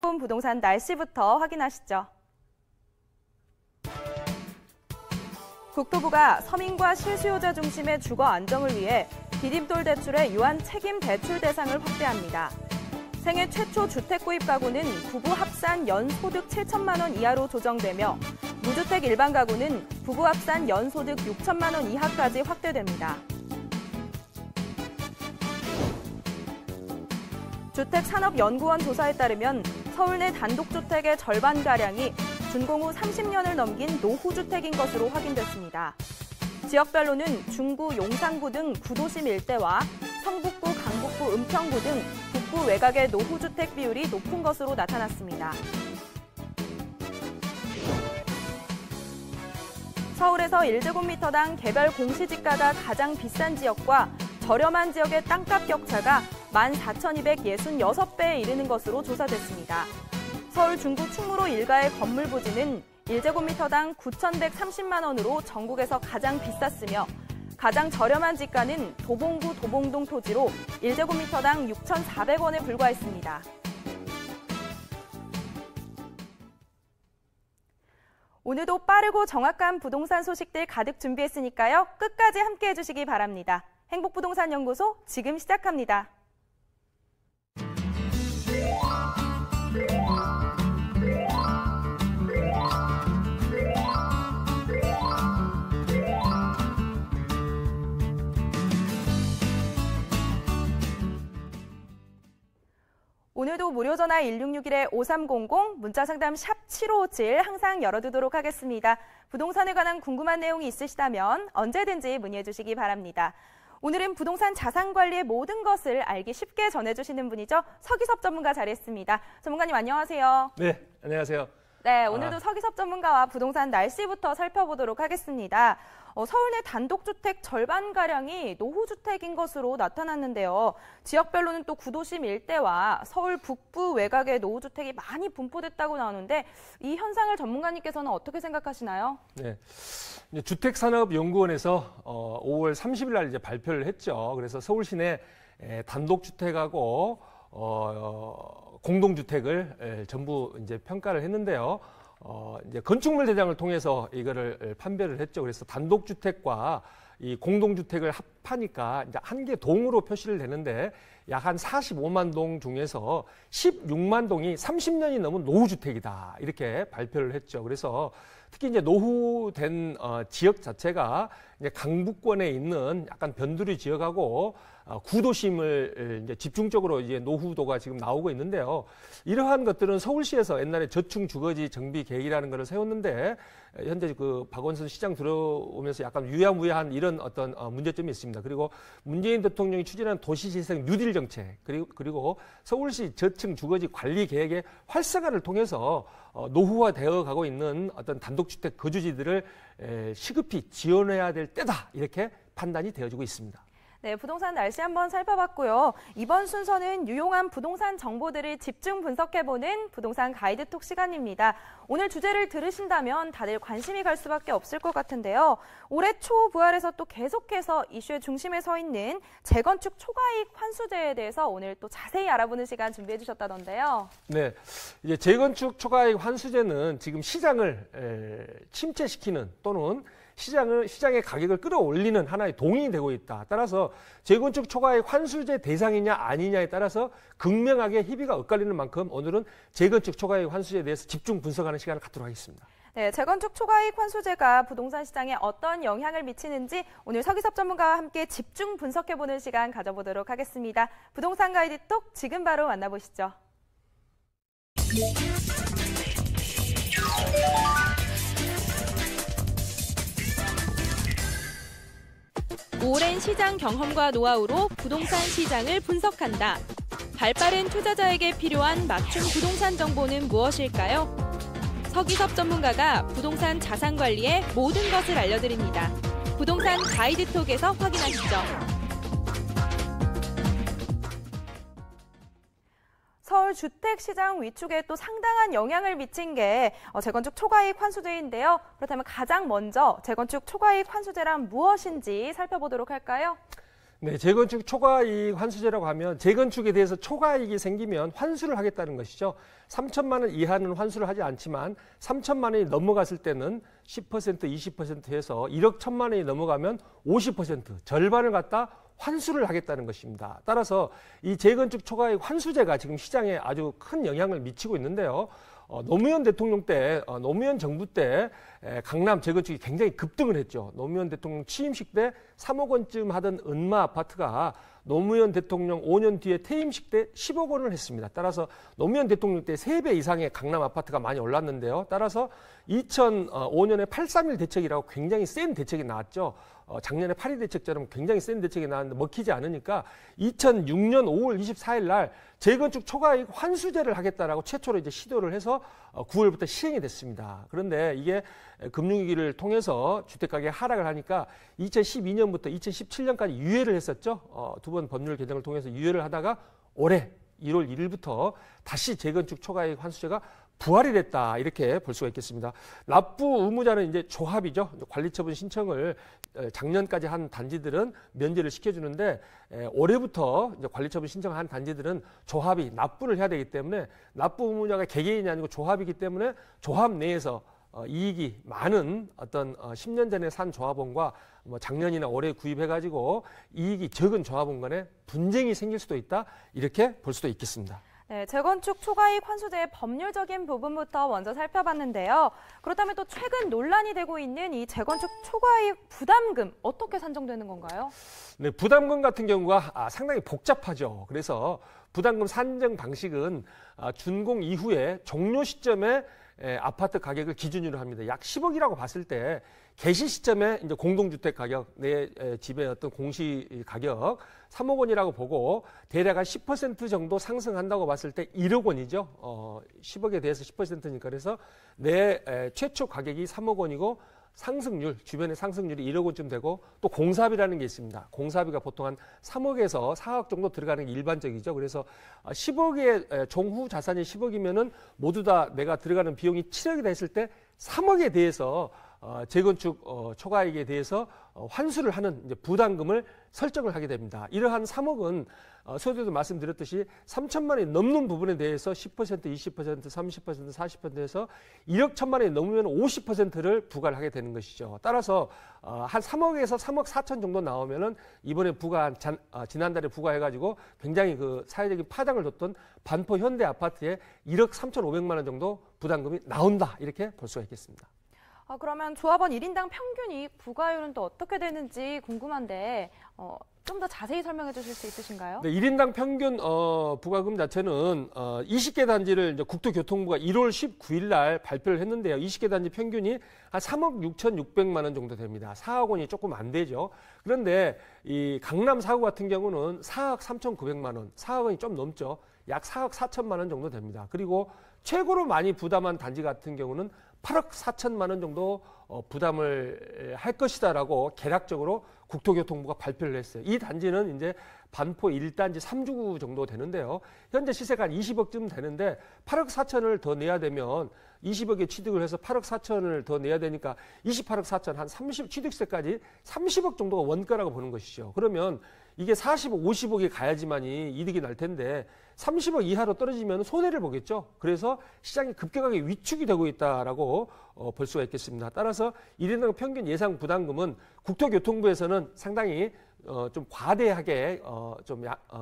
부동산 날씨부터 확인하시죠. 국토부가 서민과 실수요자 중심의 주거 안정을 위해 디딤돌 대출의 유한 책임 대출 대상을 확대합니다. 생애 최초 주택 구입 가구는 부부 합산 연소득 7천만 원 이하로 조정되며 무주택 일반 가구는 부부 합산 연소득 6천만 원 이하까지 확대됩니다. 주택산업연구원 조사에 따르면 서울 내 단독주택의 절반가량이 준공 후 30년을 넘긴 노후주택인 것으로 확인됐습니다. 지역별로는 중구, 용산구 등 구도심 일대와 성북구, 강북구, 은평구 등 북부 외곽의 노후주택 비율이 높은 것으로 나타났습니다. 서울에서 1제곱미터당 개별 공시지가가 가장 비싼 지역과 저렴한 지역의 땅값 격차가 14,266배에 이르는 것으로 조사됐습니다. 서울 중구 충무로 일가의 건물 부지는 1제곱미터당 9,130만 원으로 전국에서 가장 비쌌으며 가장 저렴한 지가는 도봉구 도봉동 토지로 1제곱미터당 6,400원에 불과했습니다. 오늘도 빠르고 정확한 부동산 소식들 가득 준비했으니까요. 끝까지 함께해 주시기 바랍니다. 행복부동산연구소 지금 시작합니다. 오늘도 무료전화 1661-5300, 문자상담 샵 7557 항상 열어두도록 하겠습니다. 부동산에 관한 궁금한 내용이 있으시다면 언제든지 문의해 주시기 바랍니다. 오늘은 부동산 자산관리의 모든 것을 알기 쉽게 전해주시는 분이죠. 서기섭 전문가 자리했습니다. 전문가님 안녕하세요. 네, 안녕하세요. 네, 오늘도 서기섭 전문가와 부동산 날씨부터 살펴보도록 하겠습니다. 서울 내 단독주택 절반가량이 노후주택인 것으로 나타났는데요. 지역별로는 또 구도심 일대와 서울 북부 외곽의 노후주택이 많이 분포됐다고 나오는데 이 현상을 전문가님께서는 어떻게 생각하시나요? 네, 주택산업연구원에서 5월 30일 날 이제 발표를 했죠. 그래서 서울 시내 단독주택하고 공동주택을 전부 이제 평가를 했는데요. 이제 건축물 대장을 통해서 이거를 판별을 했죠. 그래서 단독주택과 이 공동주택을 합하니까 이제 한 개 동으로 표시를 되는데 약 한 45만 동 중에서 16만 동이 30년이 넘은 노후주택이다. 이렇게 발표를 했죠. 그래서 특히 이제 노후된 지역 자체가 이제 강북권에 있는 약간 변두리 지역하고 구도심을 이제 집중적으로 이제 노후도가 지금 나오고 있는데요. 이러한 것들은 서울시에서 옛날에 저층 주거지 정비 계획이라는 것을 세웠는데 현재 그 박원순 시장 들어오면서 약간 유야무야한 이런 어떤 문제점이 있습니다. 그리고 문재인 대통령이 추진한 도시재생 뉴딜 정책 그리고 서울시 저층 주거지 관리 계획의 활성화를 통해서 노후화되어 가고 있는 어떤 단독주택 거주지들을 시급히 지원해야 될 때다 이렇게 판단이 되어지고 있습니다. 네, 부동산 날씨 한번 살펴봤고요. 이번 순서는 유용한 부동산 정보들을 집중 분석해보는 부동산 가이드톡 시간입니다. 오늘 주제를 들으신다면 다들 관심이 갈 수밖에 없을 것 같은데요. 올해 초 부활에서 또 계속해서 이슈의 중심에 서 있는 재건축 초과이익 환수제에 대해서 오늘 또 자세히 알아보는 시간 준비해 주셨다던데요. 네, 이제 재건축 초과이익 환수제는 지금 시장을 침체시키는 또는 시장의 가격을 끌어올리는 하나의 동인이 되고 있다. 따라서 재건축 초과이익 환수제 대상이냐 아니냐에 따라서 극명하게 희비가 엇갈리는 만큼 오늘은 재건축 초과이익 환수제에 대해서 집중 분석하는 시간을 갖도록 하겠습니다. 네, 재건축 초과이익 환수제가 부동산 시장에 어떤 영향을 미치는지 오늘 서기섭 전문가와 함께 집중 분석해보는 시간 가져보도록 하겠습니다. 부동산 가이드톡 지금 바로 만나보시죠. 오랜 시장 경험과 노하우로 부동산 시장을 분석한다. 발빠른 투자자에게 필요한 맞춤 부동산 정보는 무엇일까요? 서기섭 전문가가 부동산 자산 관리의 모든 것을 알려드립니다. 부동산 가이드톡에서 확인하시죠. 서울 주택시장 위축에 또 상당한 영향을 미친 게 재건축 초과이익 환수제인데요. 그렇다면 가장 먼저 재건축 초과이익 환수제란 무엇인지 살펴보도록 할까요? 네, 재건축 초과이익 환수제라고 하면 재건축에 대해서 초과이익이 생기면 환수를 하겠다는 것이죠. 3천만 원 이하는 환수를 하지 않지만 3천만 원이 넘어갔을 때는 10%, 20% 해서 1억 1천만 원이 넘어가면 50% 절반을 갖다 환수를 하겠다는 것입니다. 따라서 이 재건축 초과이익 환수제가 지금 시장에 아주 큰 영향을 미치고 있는데요. 노무현 대통령 때, 노무현 정부 때 강남 재건축이 굉장히 급등을 했죠. 노무현 대통령 취임식 때 3억 원쯤 하던 은마 아파트가 노무현 대통령 5년 뒤에 퇴임식 때 10억 원을 했습니다. 따라서 노무현 대통령 때 3배 이상의 강남 아파트가 많이 올랐는데요. 따라서 2005년에 831 대책이라고 굉장히 센 대책이 나왔죠. 작년에 8.2 대책처럼 굉장히 센 대책이 나왔는데 먹히지 않으니까 2006년 5월 24일 날 재건축 초과이익 환수제를 하겠다라고 최초로 이제 시도를 해서 9월부터 시행이 됐습니다. 그런데 이게 금융위기를 통해서 주택가격이 하락을 하니까 2012년부터 2017년까지 유예를 했었죠. 두 번 법률 개정을 통해서 유예를 하다가 올해 1월 1일부터 다시 재건축 초과이익 환수제가 부활이 됐다 이렇게 볼 수가 있겠습니다. 납부 의무자는 이제 조합이죠. 관리처분 신청을 작년까지 한 단지들은 면제를 시켜주는데 올해부터 이제 관리처분 신청한 단지들은 조합이 납부를 해야 되기 때문에 납부 의무자가 개개인이 아니고 조합이기 때문에 조합 내에서 이익이 많은 어떤 10년 전에 산 조합원과 뭐 작년이나 올해 구입해가지고 이익이 적은 조합원 간에 분쟁이 생길 수도 있다 이렇게 볼 수도 있겠습니다. 네, 재건축 초과이익 환수제의 법률적인 부분부터 먼저 살펴봤는데요. 그렇다면 또 최근 논란이 되고 있는 이 재건축 초과이익 부담금 어떻게 산정되는 건가요? 네, 부담금 같은 경우가 상당히 복잡하죠. 그래서 부담금 산정 방식은 준공 이후에 종료 시점에 아파트 가격을 기준으로 합니다. 약 10억이라고 봤을 때 개시 시점에 이제 공동주택 가격, 내 집의 어떤 공시 가격 3억 원이라고 보고 대략 한 10% 정도 상승한다고 봤을 때 1억 원이죠. 10억에 대해서 10%니까 그래서 내 최초 가격이 3억 원이고 상승률, 주변의 상승률이 1억 원쯤 되고 또 공사비라는 게 있습니다. 공사비가 보통 한 3억에서 4억 정도 들어가는 게 일반적이죠. 그래서 10억의 종후 자산이 10억이면은 모두 다 내가 들어가는 비용이 7억이다 했을 때 3억에 대해서 재건축 초과이익에 대해서 환수를 하는 이제 부담금을 설정을 하게 됩니다. 이러한 3억은 서두에도 말씀드렸듯이 3천만 원이 넘는 부분에 대해서 10%, 20%, 30%, 40%에서 1억 1천만 원이 넘으면 50%를 부과를 하게 되는 것이죠. 따라서 한 3억에서 3억 4천 정도 나오면은 이번에 지난달에 부과해가지고 굉장히 그 사회적인 파장을 줬던 반포 현대 아파트에 1억 3,500만 원 정도 부담금이 나온다 이렇게 볼 수가 있겠습니다. 그러면 조합원 1인당 평균이익 부과율은 또 어떻게 되는지 궁금한데 좀 더 자세히 설명해 주실 수 있으신가요? 네, 1인당 평균 부과금 자체는 20개 단지를 이제 국토교통부가 1월 19일 날 발표를 했는데요. 20개 단지 평균이 한 3억 6,600만 원 정도 됩니다. 4억 원이 조금 안 되죠. 그런데 이 강남 4구 같은 경우는 4억 3,900만 원, 4억 원이 좀 넘죠. 약 4억 4천만 원 정도 됩니다. 그리고 최고로 많이 부담한 단지 같은 경우는 8억 4천만 원 정도 부담을 할 것이다라고 개략적으로 국토교통부가 발표를 했어요. 이 단지는 이제 반포 1단지 3주구 정도 되는데요. 현재 시세가 한 20억쯤 되는데 8억 4천을 더 내야 되면 20억에 취득을 해서 8억 4천을 더 내야 되니까 28억 4천 한 30 취득세까지 30억 정도가 원가라고 보는 것이죠. 그러면 이게 40억, 50억이 가야지만이 이득이 날 텐데 30억 이하로 떨어지면 손해를 보겠죠. 그래서 시장이 급격하게 위축이 되고 있다라고 볼 수가 있겠습니다. 따라서 1인당 평균 예상 부담금은 국토교통부에서는 상당히 좀 과대하게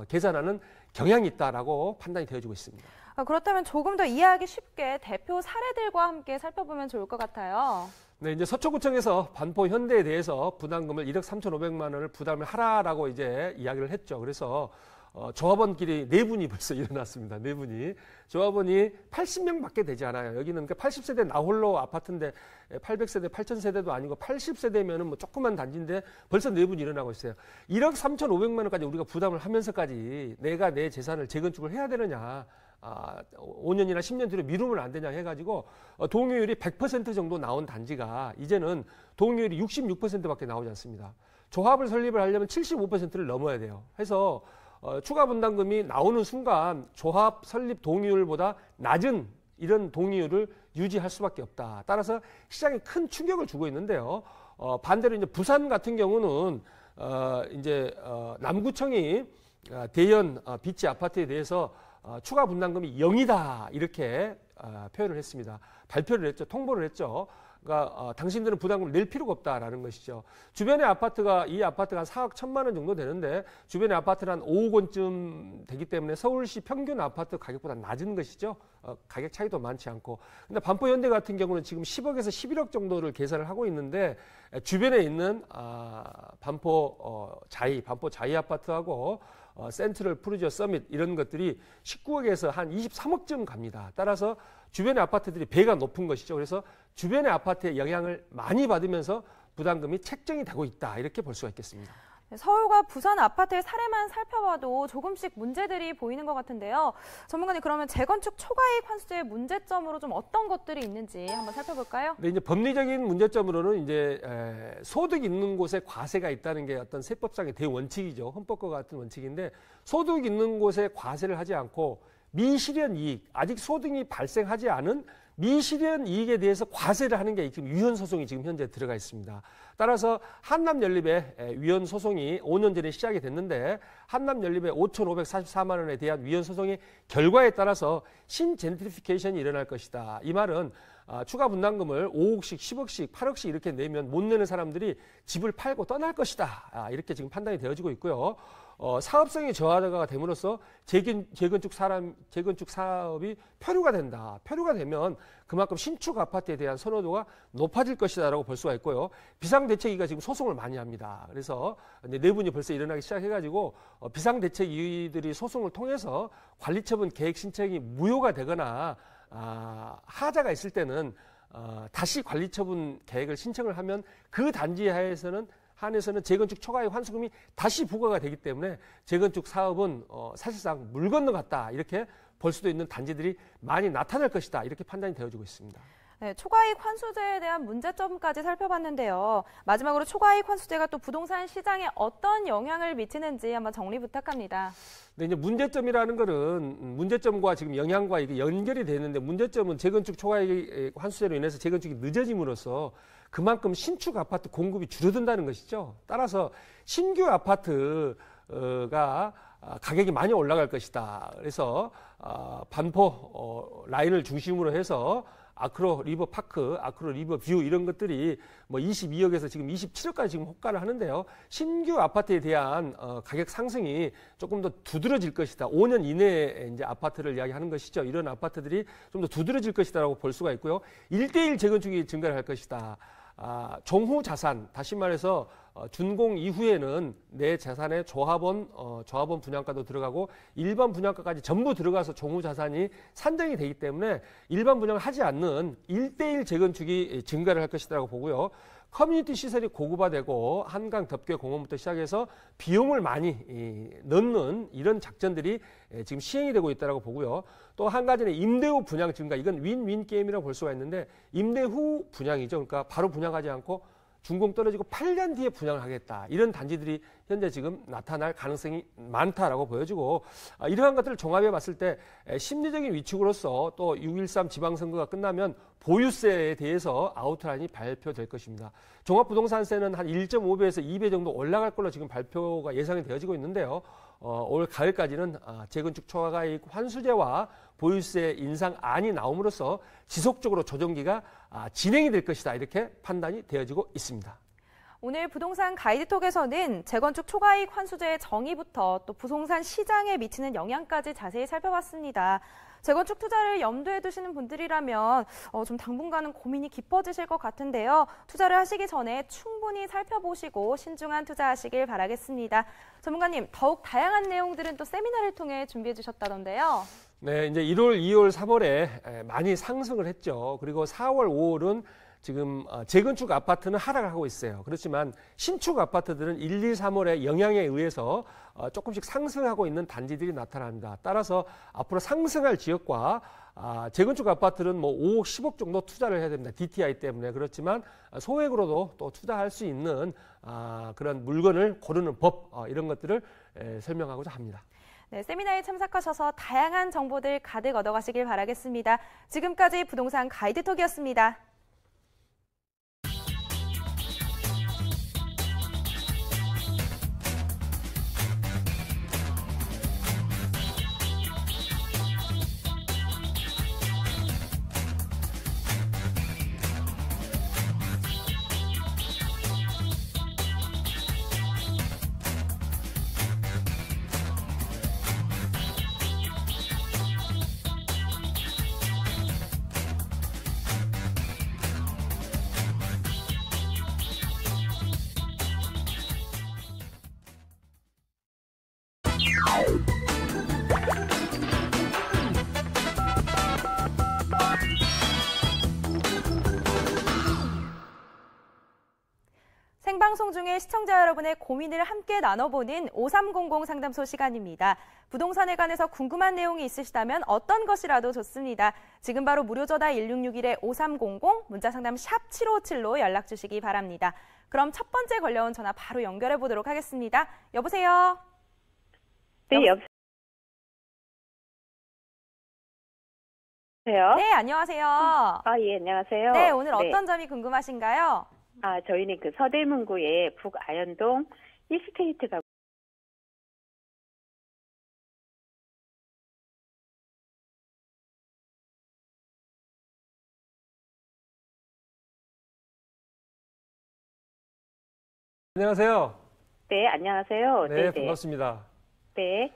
계산하는 경향이 있다라고 판단이 되어지고 있습니다. 그렇다면 조금 더 이해하기 쉽게 대표 사례들과 함께 살펴보면 좋을 것 같아요. 네, 이제 서초구청에서 반포 현대에 대해서 부담금을 1억 3,500만 원을 부담을 하라라고 이제 이야기를 했죠. 그래서 조합원끼리 4분이 벌써 일어났습니다. 4분이. 조합원이 80명밖에 되지 않아요. 여기는 80세대 나홀로 아파트인데 800세대, 8000세대도 아니고 80세대면은 뭐 조그만 단지인데 벌써 4분이 일어나고 있어요. 1억 3,500만 원까지 우리가 부담을 하면서까지 내가 내 재산을 재건축을 해야 되느냐. 5년이나 10년 뒤로 미루면 안 되냐 해가지고 동의율이 100% 정도 나온 단지가 이제는 동의율이 66%밖에 나오지 않습니다. 조합을 설립을 하려면 75%를 넘어야 돼요. 해서 추가 분담금이 나오는 순간 조합 설립 동의율보다 낮은 이런 동의율을 유지할 수밖에 없다. 따라서 시장에 큰 충격을 주고 있는데요. 반대로 이제 부산 같은 경우는 남구청이 대연 비치 아파트에 대해서 추가 분담금이 0이다 이렇게 표현을 했습니다. 발표를 했죠. 통보를 했죠. 그러니까 당신들은 부담금을 낼 필요가 없다라는 것이죠. 주변의 아파트가 이 아파트가 한 4억 1천만 원 정도 되는데 주변의 아파트는 한 5억 원쯤 되기 때문에 서울시 평균 아파트 가격보다 낮은 것이죠. 가격 차이도 많지 않고. 근데 반포 현대 같은 경우는 지금 10억에서 11억 정도를 계산을 하고 있는데 주변에 있는 반포 자이 아파트하고 센트럴 푸르지오 서밋 이런 것들이 19억에서 한 23억쯤 갑니다. 따라서 주변의 아파트들이 배가 높은 것이죠. 그래서 주변의 아파트의 영향을 많이 받으면서 부담금이 책정이 되고 있다. 이렇게 볼 수가 있겠습니다. 서울과 부산 아파트의 사례만 살펴봐도 조금씩 문제들이 보이는 것 같은데요. 전문가님, 그러면 재건축 초과이익 환수제의 문제점으로 좀 어떤 것들이 있는지 한번 살펴볼까요? 네, 이제 법리적인 문제점으로는 이제 소득 있는 곳에 과세가 있다는 게 어떤 세법상의 대원칙이죠. 헌법과 같은 원칙인데 소득 있는 곳에 과세를 하지 않고 미실현 이익, 아직 소득이 발생하지 않은 미실현 이익에 대해서 과세를 하는 게 지금 위헌 소송이 지금 현재 들어가 있습니다. 따라서 한남연립의 위헌 소송이 5년 전에 시작이 됐는데 한남연립의 5,544만 원에 대한 위헌 소송의 결과에 따라서 신젠트리피케이션이 일어날 것이다. 이 말은 추가 분담금을 5억씩, 10억씩, 8억씩 이렇게 내면 못 내는 사람들이 집을 팔고 떠날 것이다. 이렇게 지금 판단이 되어지고 있고요. 사업성이 저하가 됨으로써 재건축 사업이 표류가 된다. 표류가 되면 그만큼 신축 아파트에 대한 선호도가 높아질 것이다라고 볼 수가 있고요. 비상대책위가 지금 소송을 많이 합니다. 그래서 내분이 벌써 일어나기 시작해가지고 비상대책위들이 소송을 통해서 관리처분 계획 신청이 무효가 되거나 하자가 있을 때는 다시 관리처분 계획을 신청을 하면 그 단지 한에서는 재건축 초과이익 환수금이 다시 부과가 되기 때문에 재건축 사업은 사실상 물 건너갔다 이렇게 볼 수도 있는 단지들이 많이 나타날 것이다 이렇게 판단이 되어지고 있습니다. 네, 초과이익 환수제에 대한 문제점까지 살펴봤는데요. 마지막으로 초과이익 환수제가 또 부동산 시장에 어떤 영향을 미치는지 한번 정리 부탁합니다. 네, 이제 문제점이라는 거는 문제점과 지금 영향과 이게 연결이 되는데 문제점은 재건축 초과이익 환수제로 인해서 재건축이 늦어짐으로써 그만큼 신축 아파트 공급이 줄어든다는 것이죠. 따라서 신규 아파트가 가격이 많이 올라갈 것이다. 그래서 반포 라인을 중심으로 해서 아크로 리버 파크, 아크로 리버 뷰 이런 것들이 뭐 22억에서 지금 27억까지 지금 호가를 하는데요. 신규 아파트에 대한 가격 상승이 조금 더 두드러질 것이다. 5년 이내에 이제 아파트를 이야기하는 것이죠. 이런 아파트들이 좀 더 두드러질 것이다라고 볼 수가 있고요. 1대1 재건축이 증가를 할 것이다. 종후 자산, 다시 말해서 준공 이후에는 내 재산의 조합원 분양가도 들어가고 일반 분양가까지 전부 들어가서 종후 자산이 산정이 되기 때문에 일반 분양을 하지 않는 1대1 재건축이 증가를 할 것이라고 보고요. 커뮤니티 시설이 고급화되고 한강 덮개 공원부터 시작해서 비용을 많이 넣는 이런 작전들이 지금 시행이 되고 있다고 보고요. 또 한 가지는 임대 후 분양 증가, 이건 윈윈 게임이라고 볼 수가 있는데 임대 후 분양이죠. 그러니까 바로 분양하지 않고 준공 떨어지고 8년 뒤에 분양을 하겠다. 이런 단지들이 현재 지금 나타날 가능성이 많다라고 보여지고 이러한 것들을 종합해 봤을 때 심리적인 위축으로서 또 6.13 지방선거가 끝나면 보유세에 대해서 아웃라인이 발표될 것입니다. 종합부동산세는 한 1.5배에서 2배 정도 올라갈 걸로 지금 발표가 예상이 되어지고 있는데요. 올 가을까지는 재건축 초과이익 환수제와 보유세 인상안이 나옴으로써 지속적으로 조정기가 진행이 될 것이다. 이렇게 판단이 되어지고 있습니다. 오늘 부동산 가이드톡에서는 재건축 초과이익 환수제의 정의부터 또 부동산 시장에 미치는 영향까지 자세히 살펴봤습니다. 재건축 투자를 염두에 두시는 분들이라면 좀 당분간은 고민이 깊어지실 것 같은데요. 투자를 하시기 전에 충분히 살펴보시고 신중한 투자하시길 바라겠습니다. 전문가님, 더욱 다양한 내용들은 또 세미나를 통해 준비해 주셨다던데요. 네, 이제 1월, 2월, 3월에 많이 상승을 했죠. 그리고 4월, 5월은 지금 재건축 아파트는 하락을 하고 있어요. 그렇지만 신축 아파트들은 1, 2, 3월의 영향에 의해서 조금씩 상승하고 있는 단지들이 나타납니다. 따라서 앞으로 상승할 지역과 재건축 아파트는 뭐 5억, 10억 정도 투자를 해야 됩니다. DTI 때문에. 그렇지만 소액으로도 또 투자할 수 있는 그런 물건을 고르는 법, 이런 것들을 설명하고자 합니다. 네, 세미나에 참석하셔서 다양한 정보들 가득 얻어가시길 바라겠습니다. 지금까지 부동산 가이드톡이었습니다. 생방송 중에 시청자 여러분의 고민을 함께 나눠보는 5300 상담소 시간입니다. 부동산에 관해서 궁금한 내용이 있으시다면 어떤 것이라도 좋습니다. 지금 바로 무료 전화 1661-5300 문자 상담 샵 7557로 연락 주시기 바랍니다. 그럼 첫 번째 걸려온 전화 바로 연결해 보도록 하겠습니다. 여보세요? 네, 여보세요? 네, 안녕하세요. 예, 안녕하세요. 네, 오늘 어떤 점이 궁금하신가요? 저희는 그 서대문구의 북아현동 힐스테이트가 안녕하세요. 네, 안녕하세요. 네, 반갑습니다. 네.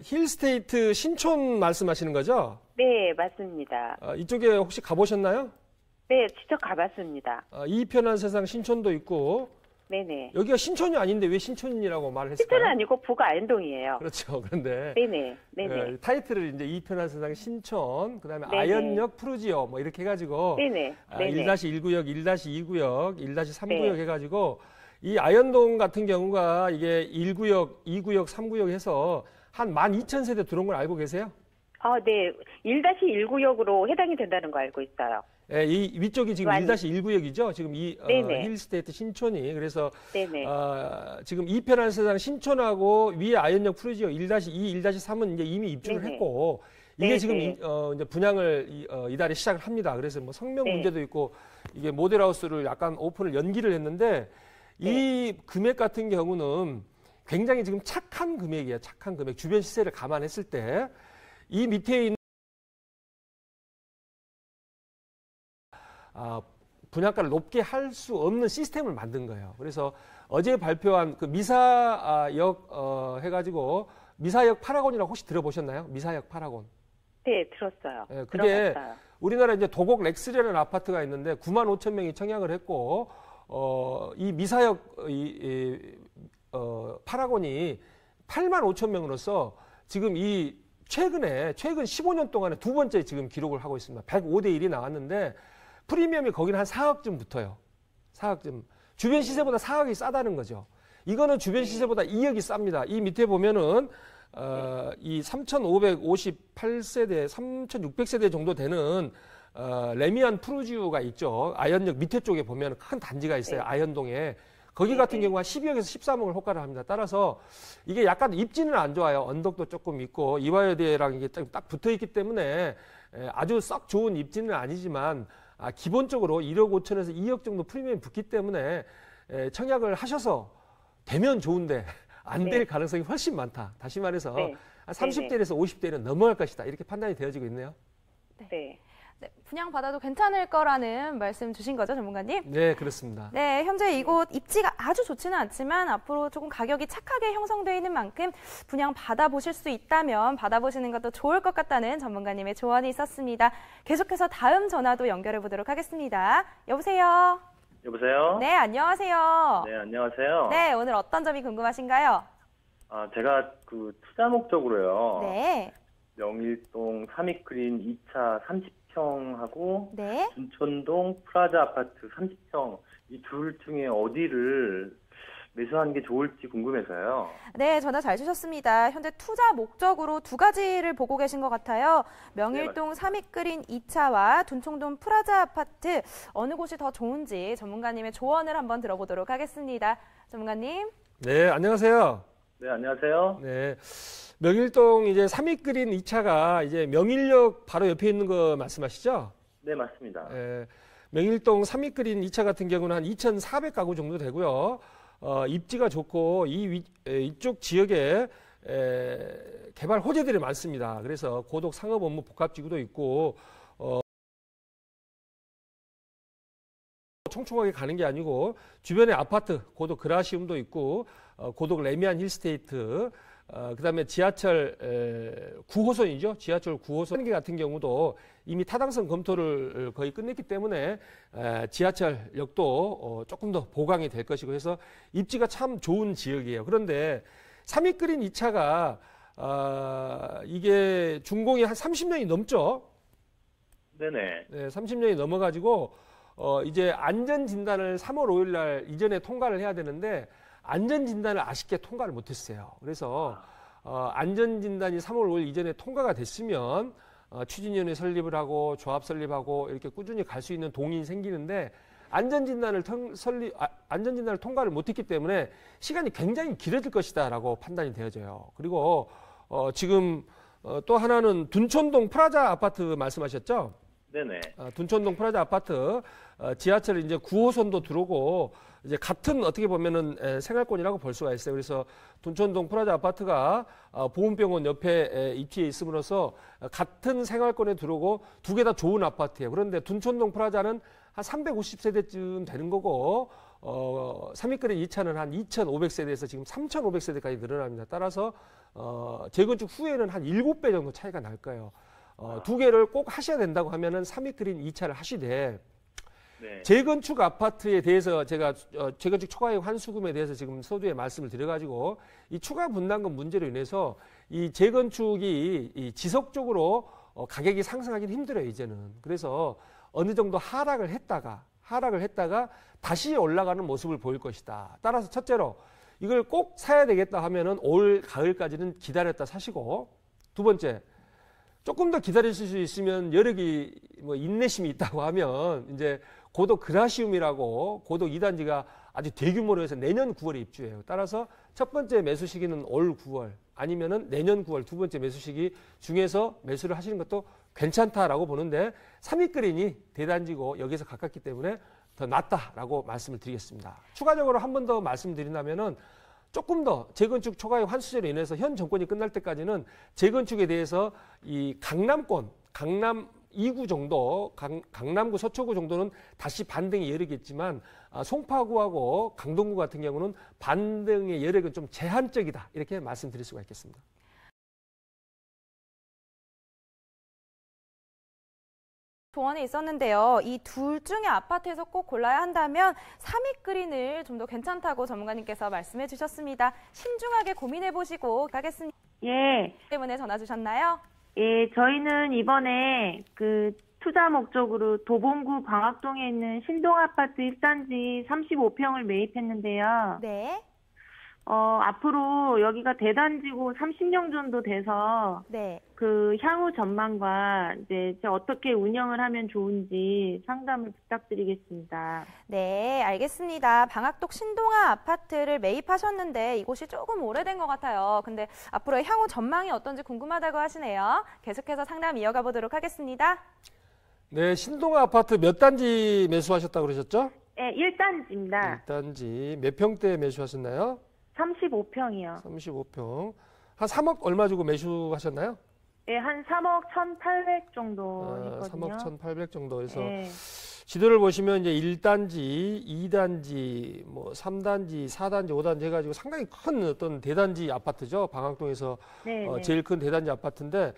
힐스테이트 신촌 말씀하시는 거죠? 네, 맞습니다. 이쪽에 혹시 가보셨나요? 네, 직접 가봤습니다. 이 편한 세상 신촌도 있고, 네네. 여기가 신촌이 아닌데 왜 신촌이라고 말을 했을까요? 신촌은 아니고 북아현동이에요. 그렇죠. 그런데 네네. 타이틀을 이제 이 편한 세상 신촌, 그다음에 네네. 아현역 푸르지오 뭐 이렇게 해가지고 네네. 1-1구역, 1-2구역, 1-3구역 네. 해가지고 이 아현동 같은 경우가 이게 1구역, 2구역, 3구역 해서 한 12,000세대 들어온 걸 알고 계세요? 네. 1-1구역으로 해당이 된다는 거 알고 있어요. 예, 이 위쪽이 지금 1-1구역이죠. 지금 이 힐스테이트 신촌이. 그래서 네네. 지금 이 편한 세상 신촌하고 위에 아현역 푸르지오 1-2, 1-3은 이제 이미 입주를 네네. 했고 이게 네네. 지금 이제 분양을 이달에 시작을 합니다. 그래서 뭐 성명 네. 문제도 있고 이게 모델하우스를 약간 오픈을 연기를 했는데 이 금액 같은 경우는 굉장히 지금 착한 금액이에요. 착한 금액. 주변 시세를 감안했을 때 이 밑에 있는 분양가를 높게 할 수 없는 시스템을 만든 거예요. 그래서 어제 발표한 그 미사역 해가지고 미사역 파라곤이라고 혹시 들어보셨나요? 미사역 파라곤. 네, 들었어요. 네, 그게 들어봤어요. 우리나라 이제 도곡 렉스리라는 아파트가 있는데 95,000명이 청약을 했고 이 미사역 파라곤이 85,000명으로서 지금 최근 15년 동안에 두 번째 지금 기록을 하고 있습니다. 105대 1이 나왔는데 프리미엄이 거기는 한 4억쯤 붙어요. 4억쯤. 주변 시세보다 4억이 싸다는 거죠. 이거는 주변 시세보다 2억이 쌉니다. 이 밑에 보면은 이 3,558세대, 3,600세대 정도 되는 레미안 푸르지오가 있죠. 아현역 밑에 쪽에 보면 큰 단지가 있어요. 아현동에. 거기 같은 경우가 12억에서 13억을 호가를 합니다. 따라서 이게 약간 입지는 안 좋아요. 언덕도 조금 있고 이화여대랑 이게 딱 붙어 있기 때문에 아주 썩 좋은 입지는 아니지만 기본적으로 1억 5천에서 2억 정도 프리미엄이 붙기 때문에 청약을 하셔서 되면 좋은데 안 될 가능성이 훨씬 많다. 다시 말해서 30대에서 50대는 넘어갈 것이다. 이렇게 판단이 되어지고 있네요. 네. 네, 분양받아도 괜찮을 거라는 말씀 주신 거죠, 전문가님? 네, 그렇습니다. 네, 현재 이곳 입지가 아주 좋지는 않지만 앞으로 조금 가격이 착하게 형성되어 있는 만큼 분양 받아보실 수 있다면 받아보시는 것도 좋을 것 같다는 전문가님의 조언이 있었습니다. 계속해서 다음 전화도 연결해 보도록 하겠습니다. 여보세요? 여보세요? 네, 안녕하세요. 네, 안녕하세요. 네, 오늘 어떤 점이 궁금하신가요? 제가 그 투자 목적으로요. 네. 명일동 삼익그린 2차 30평하고 네. 준촌동 프라자 아파트 30평 이 둘 중에 어디를 매수하는 게 좋을지 궁금해서요. 네, 전화 잘 주셨습니다. 현재 투자 목적으로 두 가지를 보고 계신 것 같아요. 명일동 삼익그린 2차와 둔촌동 프라자 아파트 어느 곳이 더 좋은지 전문가님의 조언을 한번 들어보도록 하겠습니다. 전문가님. 네, 안녕하세요. 네, 안녕하세요. 네. 명일동 이제 삼익그린 2차가 이제 명일역 바로 옆에 있는 거 말씀하시죠? 네, 맞습니다. 명일동 삼익그린 2차 같은 경우는 한 2,400가구 정도 되고요. 입지가 좋고 이쪽 지역에 개발 호재들이 많습니다. 그래서 고독 상업 업무 복합지구도 있고 총총하게 가는 게 아니고 주변에 아파트 고독 그라시움도 있고 고독 레미안 힐스테이트 그다음에 지하철 9호선이죠. 지하철 9호선 같은 경우도 이미 타당성 검토를 거의 끝냈기 때문에 지하철역도 조금 더 보강이 될 것이고 해서 입지가 참 좋은 지역이에요. 그런데 삼익그린 2차가 이게 준공이 한 30년이 넘죠. 네네. 네, 30년이 넘어가지고 이제 안전진단을 3월 5일 날 이전에 통과를 해야 되는데 안전진단을 아쉽게 통과를 못했어요. 그래서 안전진단이 3월 5일 이전에 통과가 됐으면 추진위원회 설립을 하고 조합 설립하고 이렇게 꾸준히 갈 수 있는 동인이 생기는데 안전진단을 통과를 못했기 때문에 시간이 굉장히 길어질 것이다라고 판단이 되어져요. 그리고 지금 또 하나는 둔촌동 프라자 아파트 말씀하셨죠? 네네. 둔촌동 프라자 아파트 지하철 이제 9호선도 들어오고 이제 같은 어떻게 보면은 생활권이라고 볼 수가 있어요. 그래서 둔촌동 프라자 아파트가 보훈병원 옆에 입지에 있음으로써 같은 생활권에 들어오고 두 개 다 좋은 아파트예요. 그런데 둔촌동 프라자는 한 350세대쯤 되는 거고 3위권의 2차는 한 2,500세대에서 지금 3,500세대까지 늘어납니다. 따라서 재건축 후에는 한 7배 정도 차이가 날 거예요. 두 개를 꼭 하셔야 된다고 하면은 3위권인 2차를 하시되 네. 재건축 아파트에 대해서 제가 재건축 초과이익 환수금에 대해서 지금 서두에 말씀을 드려가지고 이 추가 분담금 문제로 인해서 이 재건축이 이 지속적으로 가격이 상승하기는 힘들어요 이제는. 그래서 어느 정도 하락을 했다가 다시 올라가는 모습을 보일 것이다. 따라서 첫째로 이걸 꼭 사야 되겠다 하면은 올 가을까지는 기다렸다 사시고, 두 번째 조금 더 기다리실 수 있으면 여력이 뭐 인내심이 있다고 하면 이제 고덕 그라시움이라고 고덕 2단지가 아주 대규모로 해서 내년 9월에 입주해요. 따라서 첫 번째 매수 시기는 올 9월 아니면은 내년 9월 두 번째 매수 시기 중에서 매수를 하시는 것도 괜찮다라고 보는데 3위권이니 대단지고 여기서 가깝기 때문에 더 낫다라고 말씀을 드리겠습니다. 추가적으로 한 번 더 말씀드린다면은 조금 더 재건축 초과이익 환수제로 인해서 현 정권이 끝날 때까지는 재건축에 대해서 이 강남권, 강남 2구 정도, 강남구, 서초구 정도는 다시 반등의 여력이 있지만 송파구하고 강동구 같은 경우는 반등의 여력은 좀 제한적이다. 이렇게 말씀드릴 수가 있겠습니다. 조언이 있었는데요. 이 둘 중에 아파트에서 꼭 골라야 한다면 3위권을 좀 더 괜찮다고 전문가님께서 말씀해 주셨습니다. 신중하게 고민해 보시고 가겠습니다. 예, 때문에 전화 주셨나요? 예, 저희는 이번에 그 투자 목적으로 도봉구 광학동에 있는 신동아파트 1단지 35평을 매입했는데요. 네. 앞으로 여기가 대단지고 30년 정도 돼서 네. 그 향후 전망과 이제 어떻게 운영을 하면 좋은지 상담을 부탁드리겠습니다. 네, 알겠습니다. 방학동 신동아 아파트를 매입하셨는데 이곳이 조금 오래된 것 같아요. 근데 앞으로의 향후 전망이 어떤지 궁금하다고 하시네요. 계속해서 상담 이어가 보도록 하겠습니다. 네, 신동아 아파트 몇 단지 매수하셨다고 그러셨죠? 네, 1단지입니다. 1단지 몇 평대 매수하셨나요? 35평이요. 35평. 한 3억 얼마 주고 매수하셨나요? 네, 한 3억 1,800 정도 했거든요. 3억 1,800 정도 해서 네. 지도를 보시면 이제 1단지, 2단지, 뭐 3단지, 4단지, 5단지 해가지고 상당히 큰 어떤 대단지 아파트죠. 방학동에서 네, 네. 제일 큰 대단지 아파트인데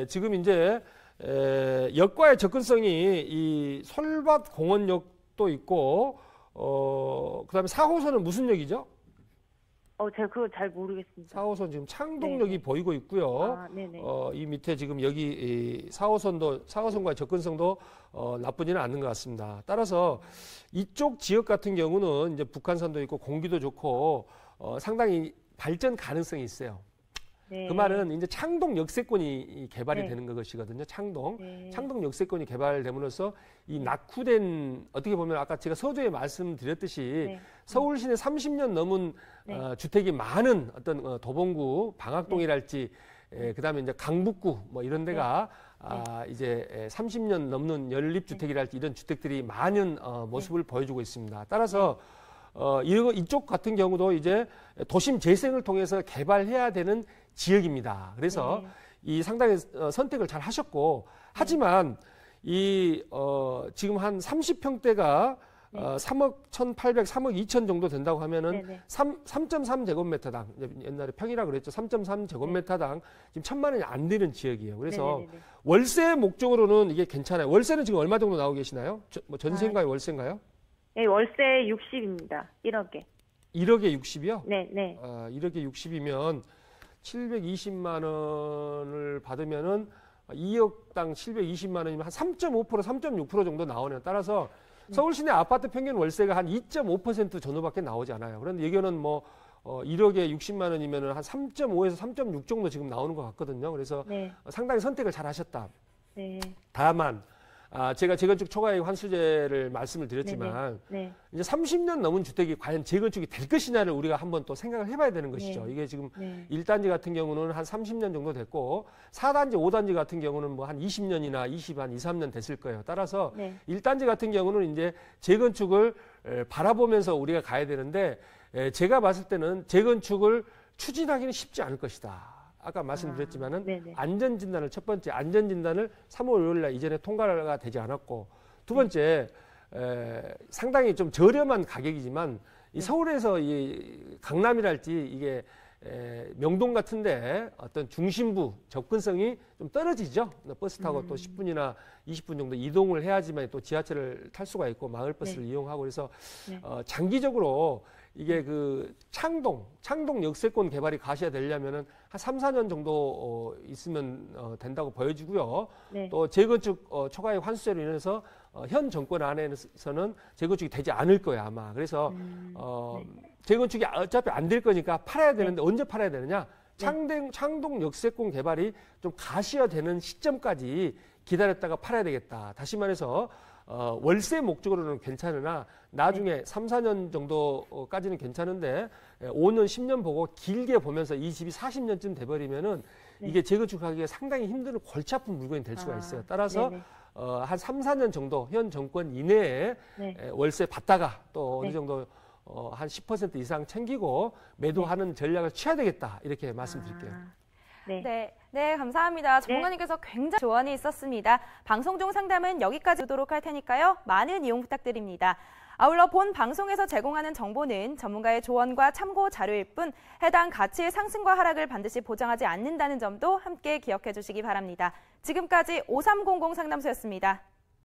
지금 이제 역과의 접근성이 이 솔밭 공원역도 있고 그다음에 4호선은 무슨 역이죠? 제가 그거 잘 모르겠습니다. 4호선 지금 창동역이 네. 보이고 있고요. 아, 네네. 이 밑에 지금 여기 이 4호선과의 접근성도 나쁘지는 않는 것 같습니다. 따라서 이쪽 지역 같은 경우는 이제 북한산도 있고 공기도 좋고 상당히 발전 가능성이 있어요. 네. 그 말은 이제 창동 역세권이 개발이 네. 되는 것이거든요. 창동. 네. 창동 역세권이 개발됨으로써 이 낙후된 어떻게 보면 아까 제가 서두에 말씀드렸듯이 네. 서울 시내 30년 넘은 네. 주택이 많은 어떤 도봉구, 방학동이랄지 그다음에 이제 강북구 뭐 이런 데가 이제 30년 넘는 연립주택이랄지 이런 주택들이 많은 모습을 보여주고 있습니다. 따라서 이쪽 같은 경우도 이제 도심 재생을 통해서 개발해야 되는 지역입니다. 그래서 이 상당히 선택을 잘 하셨고 하지만 이 지금 한 30평대가 3억 1,800, 3억 2천 정도 된다고 하면은 3.3제곱미터당 옛날에 평이라 그랬죠. 3.3제곱미터당 지금 1,000만 원이 안 되는 지역이에요. 그래서 네네네. 월세 목적으로는 이게 괜찮아요. 월세는 지금 얼마 정도 나오고 계시나요? 뭐 전세인가요, 월세인가요? 네, 월세 60입니다. 1억에. 1억에 60이요? 네, 네. 1억에 60이면 720만 원을 받으면은 2억당 720만 원이면 한 3.5%, 3.6% 정도 나오네요. 따라서 서울 시내 아파트 평균 월세가 한 2.5% 전후밖에 나오지 않아요. 그런데 여기는 뭐 1억에 60만 원이면 한 3.5에서 3.6 정도 지금 나오는 것 같거든요. 그래서 네. 상당히 선택을 잘 하셨다. 네. 다만 제가 재건축 초과이익 환수제를 말씀을 드렸지만 네. 이제 30년 넘은 주택이 과연 재건축이 될 것이냐를 우리가 한번 또 생각을 해봐야 되는 것이죠. 네. 이게 지금 네. 1단지 같은 경우는 한 30년 정도 됐고 4단지, 5단지 같은 경우는 뭐 한 20년이나 2, 3년 됐을 거예요. 따라서 네. 1단지 같은 경우는 이제 재건축을 바라보면서 우리가 가야 되는데 제가 봤을 때는 재건축을 추진하기는 쉽지 않을 것이다. 아까 말씀드렸지만은 네네. 안전진단을 첫 번째 안전진단을 3월 5일 날 이전에 통과가 되지 않았고 두 번째 상당히 좀 저렴한 가격이지만 이 서울에서 이 강남이랄지 이게 명동 같은데 어떤 중심부 접근성이 좀 떨어지죠. 버스 타고 또 10분이나 20분 정도 이동을 해야지만 또 지하철을 탈 수가 있고 마을버스를 이용하고 그래서 장기적으로 이게 그 창동 역세권 개발이 가셔야 되려면은 한 3, 4년 정도 있으면 된다고 보여지고요. 네. 또 재건축 초과이익 환수제로 인해서 현 정권 안에서는 재건축이 되지 않을 거예요, 아마. 그래서 재건축이 어차피 안 될 거니까 팔아야 되는데 언제 팔아야 되느냐? 창동 역세권 개발이 좀 가시화되는 시점까지 기다렸다가 팔아야 되겠다. 다시 말해서 월세 목적으로는 괜찮으나 나중에 3, 4년 정도까지는 괜찮은데 5년, 10년 보고 길게 보면서 이 집이 40년쯤 돼버리면은 이게 재건축하기가 상당히 힘든 골치 아픈 물건이 될 수가 있어요. 따라서 한 3, 4년 정도 현 정권 이내에 월세 받다가 또 어느 정도 한 10% 이상 챙기고 매도하는 전략을 취해야 되겠다. 이렇게 말씀드릴게요. 네, 감사합니다. 전문가님께서 굉장히 조언이 있었습니다. 방송 중 상담은 여기까지 하도록 할 테니까요. 많은 이용 부탁드립니다. 아울러 본 방송에서 제공하는 정보는 전문가의 조언과 참고 자료일 뿐 해당 가치의 상승과 하락을 반드시 보장하지 않는다는 점도 함께 기억해 주시기 바랍니다. 지금까지 5300 상담소였습니다.